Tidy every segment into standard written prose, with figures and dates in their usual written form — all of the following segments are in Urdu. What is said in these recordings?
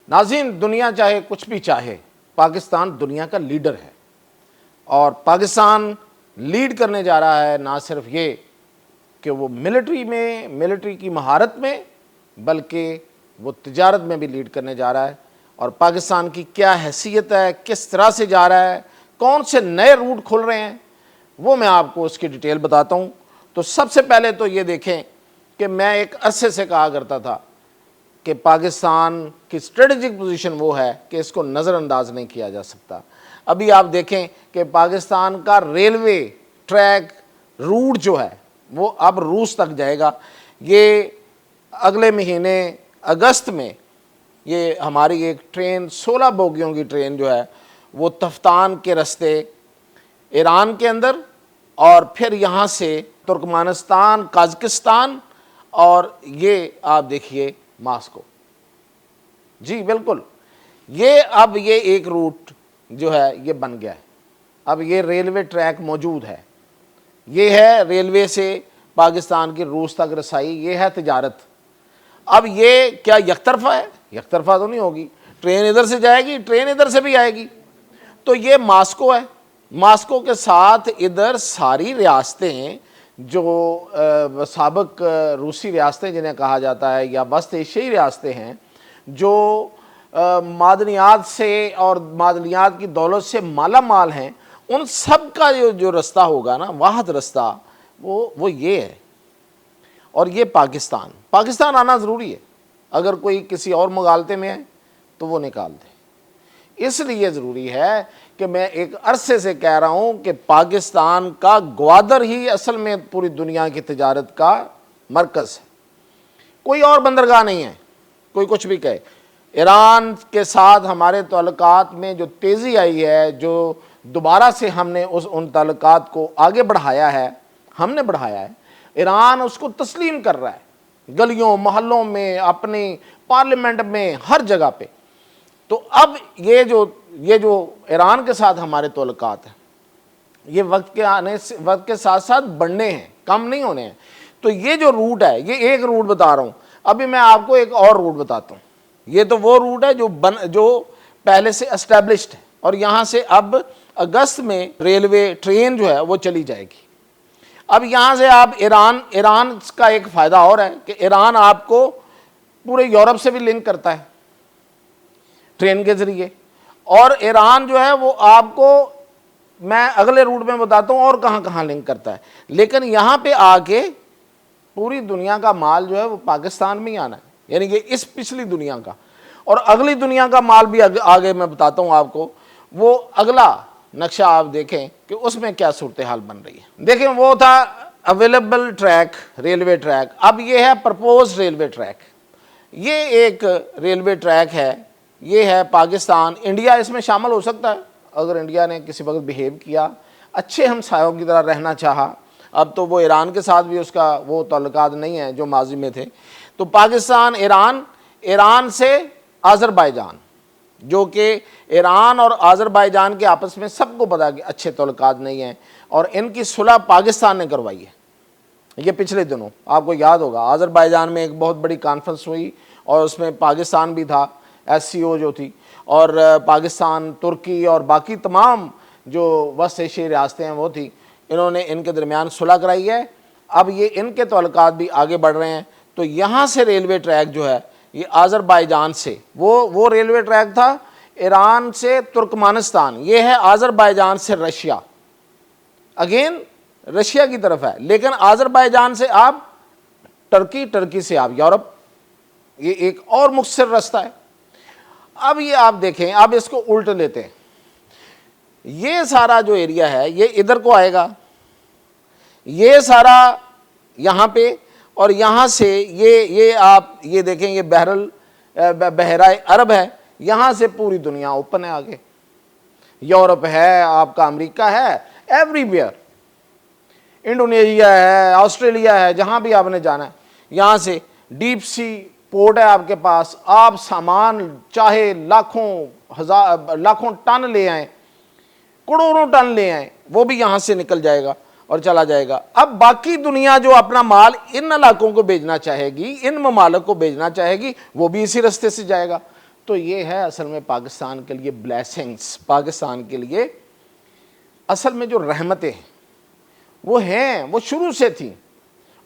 ناظرین، دنیا چاہے کچھ بھی چاہے، پاکستان دنیا کا لیڈر ہے، اور پاکستان لیڈ کرنے جا رہا ہے نہ صرف یہ کہ وہ ملٹری کی مہارت میں، بلکہ وہ تجارت میں بھی لیڈ کرنے جا رہا ہے۔ اور پاکستان کی کیا حیثیت ہے، کس طرح سے جا رہا ہے، کون سے نئے روٹ کھل رہے ہیں، وہ میں آپ کو اس کی ڈیٹیل بتاتا ہوں۔ تو سب سے پہلے تو یہ دیکھیں کہ میں ایک عرصے سے کہا کرتا تھا کہ پاکستان کی اسٹریٹجک پوزیشن وہ ہے کہ اس کو نظر انداز نہیں کیا جا سکتا۔ ابھی آپ دیکھیں کہ پاکستان کا ریلوے ٹریک روٹ جو ہے وہ اب روس تک جائے گا۔ یہ اگلے مہینے اگست میں یہ ہماری ایک ٹرین 16 بوگیوں کی ٹرین جو ہے وہ تفتان کے رستے ایران کے اندر، اور پھر یہاں سے ترکمانستان، قازقستان، اور یہ آپ دیکھیے ماسکو۔ جی بالکل، یہ اب یہ ایک روٹ جو ہے یہ بن گیا ہے۔ اب یہ ریلوے ٹریک موجود ہے، یہ ہے ریلوے سے پاکستان کی روس تک رسائی، یہ ہے تجارت۔ اب یہ کیا یک طرفہ ہے؟ یک طرفہ تو نہیں ہوگی، ٹرین ادھر سے جائے گی، ٹرین ادھر سے بھی آئے گی۔ تو یہ ماسکو ہے، ماسکو کے ساتھ ادھر ساری ریاستیں جو سابق روسی ریاستیں جنہیں کہا جاتا ہے یا وسط ایشیائی ریاستیں ہیں، جو معدنیات سے اور معدنیات کی دولت سے مالا مال ہیں، ان سب کا جو رستہ ہوگا نا، واحد رستہ، وہ یہ ہے۔ اور یہ پاکستان آنا ضروری ہے، اگر کوئی کسی اور مغالطے میں ہے تو وہ نکال دے۔ اس لیے ضروری ہے کہ میں ایک عرصے سے کہہ رہا ہوں کہ پاکستان کا گوادر ہی اصل میں پوری دنیا کی تجارت کا مرکز ہے، کوئی اور بندرگاہ نہیں ہے۔ کوئی کچھ بھی کہے، ایران کے ساتھ ہمارے تعلقات میں جو تیزی آئی ہے، جو دوبارہ سے ہم نے ان تعلقات کو آگے بڑھایا ہے، ایران اس کو تسلیم کر رہا ہے، گلیوں محلوں میں، اپنی پارلیمنٹ میں، ہر جگہ پہ۔ تو اب یہ جو ایران کے ساتھ ہمارے تعلقات ہیں، یہ وقت کے ساتھ ساتھ بڑھنے ہیں، کم نہیں ہونے ہیں۔ تو یہ جو روٹ ہے، یہ ایک روٹ بتا رہا ہوں، ابھی میں آپ کو ایک اور روٹ بتاتا ہوں۔ یہ تو وہ روٹ ہے جو پہلے سے اسٹیبلشڈ ہے، اور یہاں سے اب اگست میں ریلوے ٹرین جو ہے وہ چلی جائے گی۔ اب یہاں سے آپ ایران کا ایک فائدہ اور ہے کہ ایران آپ کو پورے یورپ سے بھی لنک کرتا ہے ٹرین کے ذریعے، اور ایران جو ہے وہ آپ کو میں اگلے روٹ میں بتاتا ہوں اور کہاں کہاں لنک کرتا ہے۔ لیکن یہاں پہ آ کے پوری دنیا کا مال جو ہے وہ پاکستان میں ہی آنا ہے، یعنی کہ اس پچھلی دنیا کا، اور اگلی دنیا کا مال بھی آگے میں بتاتا ہوں آپ کو۔ وہ اگلا نقشہ آپ دیکھیں کہ اس میں کیا صورتحال بن رہی ہے۔ دیکھیں، وہ تھا اویلیبل ٹریک، ریلوے ٹریک، اب یہ ہے پرپوز ریلوے ٹریک۔ یہ ایک ریلوے ٹریک ہے، یہ ہے پاکستان، انڈیا اس میں شامل ہو سکتا ہے اگر انڈیا نے کسی وقت بیہیو کیا، اچھے ہمسایوں کی طرح رہنا چاہا۔ اب تو وہ ایران کے ساتھ بھی اس کا وہ تعلقات نہیں ہیں جو ماضی میں تھے۔ تو پاکستان، ایران سے آذربائیجان، جو کہ ایران اور آذربائیجان کے آپس میں سب کو پتا کہ اچھے تعلقات نہیں ہیں، اور ان کی صلح پاکستان نے کروائی ہے۔ یہ پچھلے دنوں آپ کو یاد ہوگا آذربائیجان میں ایک بہت بڑی کانفرنس ہوئی، اور اس میں پاکستان بھی تھا، SCO جو تھی، اور پاکستان، ترکی اور باقی تمام جو وسط ایشیائی ریاستیں ہیں وہ تھی، انہوں نے ان کے درمیان صلح کرائی ہے۔ اب یہ ان کے تعلقات بھی آگے بڑھ رہے ہیں۔ تو یہاں سے ریلوے ٹریک جو ہے یہ آذربائیجان سے، وہ ریلوے ٹریک تھا ایران سے ترکمانستان، یہ ہے آذربائیجان سے رشیا، اگین رشیا کی طرف ہے، لیکن آذربائیجان سے آپ ٹرکی سے آپ یورپ، یہ ایک اور مختصر رستہ ہے۔ اب یہ آپ دیکھیں، اب اس کو الٹ لیتے ہیں، یہ سارا جو ایریا ہے یہ ادھر کو آئے گا، یہ سارا یہاں پہ، اور یہاں سے یہ آپ یہ دیکھیں، یہ بحیرہ عرب ہے، یہاں سے پوری دنیا اوپن ہے آگے، یورپ ہے، آپ کا امریکہ ہے، ایوری ویئر، انڈونیشیا ہے، آسٹریلیا ہے، جہاں بھی آپ نے جانا ہے، یہاں سے ڈیپ سی پورٹ ہے آپ کے پاس، آپ سامان چاہے لاکھوں ٹن لے آئیں، کروڑوں ٹن لے آئیں، وہ بھی یہاں سے نکل جائے گا اور چلا جائے گا۔ اب باقی دنیا جو اپنا مال ان علاقوں کو بھیجنا چاہے گی، ان ممالک کو بھیجنا چاہے گی، وہ بھی اسی رستے سے جائے گا۔ تو یہ ہے اصل میں پاکستان کے لیے بلیسنگز، پاکستان کے لیے اصل میں جو رحمتیں ہیں وہ ہیں، وہ شروع سے تھیں،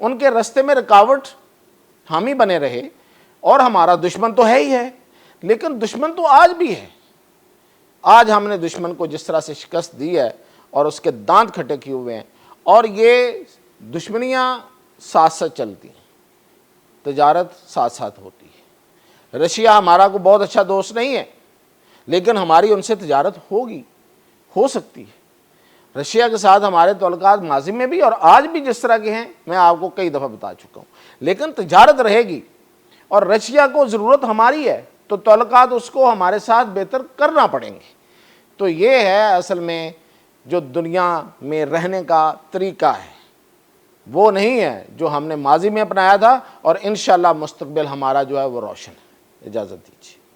ان کے رستے میں رکاوٹ ہم ہی بنے رہے، اور ہمارا دشمن تو ہے ہی ہے، لیکن دشمن تو آج بھی ہے۔ آج ہم نے دشمن کو جس طرح سے شکست دی ہے اور اس کے دانت کھٹے کیے ہوئے ہیں، اور یہ دشمنیاں ساتھ ساتھ چلتی ہیں، تجارت ساتھ ساتھ ہوتی ہے۔ رشیا ہمارا کو بہت اچھا دوست نہیں ہے، لیکن ہماری ان سے تجارت ہوگی، ہو سکتی ہے۔ رشیا کے ساتھ ہمارے تعلقات ماضی میں بھی اور آج بھی جس طرح کے ہیں میں آپ کو کئی دفعہ بتا چکا ہوں، لیکن تجارت رہے گی، اور رشیا کو ضرورت ہماری ہے تو تعلقات اس کو ہمارے ساتھ بہتر کرنا پڑیں گے۔ تو یہ ہے اصل میں جو دنیا میں رہنے کا طریقہ ہے، وہ نہیں ہے جو ہم نے ماضی میں اپنایا تھا، اور انشاءاللہ مستقبل ہمارا جو ہے وہ روشن ہے۔ اجازت دیجیے۔